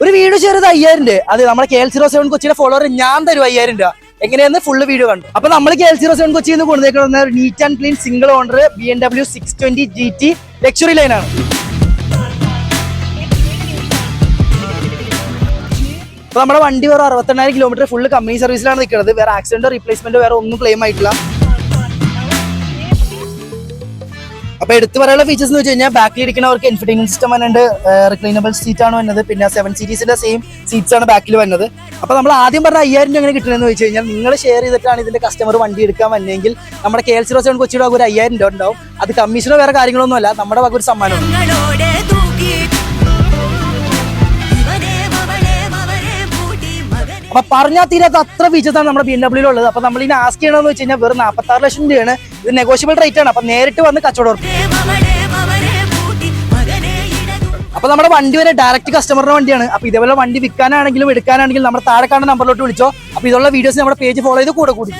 ഒരു വീഡിയോ ചെയ്തത് 5000 രൂപ. അത് നമ്മുടെ KL07 കൊച്ചിയുടെ ഫോളോവർ ഞാൻ തരും 5000 രൂപ. എങ്ങനെയാന്ന് ഫുള്ള് വീഡിയോ കണ്ടു. അപ്പൊ നമ്മൾ KL07 കൊച്ചിയിൽ നിന്ന് കൊണ്ടുവന്നേക്കുന്ന neat and clean single owner BMW 620 GT luxury ലൈനാണ്. അപ്പൊ നമ്മുടെ വണ്ടി വേറെ 68,000 കിലോമീറ്റർ ഫുള്ള് കമ്പനി സർവീസിലാണ് നിൽക്കുന്നത്. വേറെ ആക്സിഡന്റോ റീപ്ലേസ്മെന്റോ വേറെ ഒന്നും ക്ലെയിം ആയിട്ടില്ല. അപ്പൊ എടുത്തു പറയാനുള്ള ഫീച്ചേഴ്സ് എന്ന് വെച്ച് കഴിഞ്ഞാൽ ബാക്കിൽ ഇരിക്കുന്നവർക്ക് ഇൻഫർടൈൻമെന്റ് സിസ്റ്റം വന്നിട്ട് റിക്ലൈനബിൾ സീറ്റ് ആണ് വന്നത്. പിന്നെ 7 സീരീസിന്റെ സെയിം സീറ്റ്സ് ആണ് ബാക്കിൽ വന്നത്. അപ്പൊ നമ്മൾ ആദ്യം പറഞ്ഞ 5000 രൂപ എങ്ങനെ കിട്ടണമെന്ന് വെച്ച് കഴിഞ്ഞാൽ നിങ്ങൾ ഷെയർ ചെയ്തിട്ടാണ് ഇതിന്റെ കസ്റ്റമർ വണ്ടി എടുക്കാൻ വന്നെങ്കിൽ നമ്മുടെ KL07 കൊച്ചിയുടെ വക ഒരു 5000 രൂപ ഉണ്ടാവും. അത് കമ്മീഷനോ വേറെ കാര്യങ്ങളൊന്നും അല്ല, നമ്മുടെ വക ഒരു സമ്മാനമാണ്. അപ്പൊ പറഞ്ഞാൽ തീരാത്ത അത്ര ഫീച്ചേഴ്സ് ആണ് നമ്മുടെ BMW ഉള്ളത്. അപ്പൊ നമ്മൾ ഇനി ആസ്ക് ചെയ്യണമെന്ന് വെച്ച് കഴിഞ്ഞാൽ വെറും 46 ലക്ഷം രൂപയാണ്. ഇത് നെഗോഷ്യബിൾ റേറ്റ് ആണ്. അപ്പൊ നേരിട്ട് വന്ന് കച്ചവടം ഉറപ്പ്. അപ്പൊ നമ്മുടെ വണ്ടി വരെ ഡയറക്റ്റ് കസ്റ്റമറിന്റെ വണ്ടിയാണ്. അപ്പൊ ഇതേപോലെ വണ്ടി വിൽക്കാനാണെങ്കിലും എടുക്കാനാണെങ്കിലും നമ്മുടെ താഴെ കാണുന്ന നമ്പറിലോട്ട് വിളിച്ചോ. അപ്പൊ ഇതുള്ള വീഡിയോസ് നമ്മുടെ പേജ് ഫോളോ ചെയ്ത് കൂടെ കൂടി.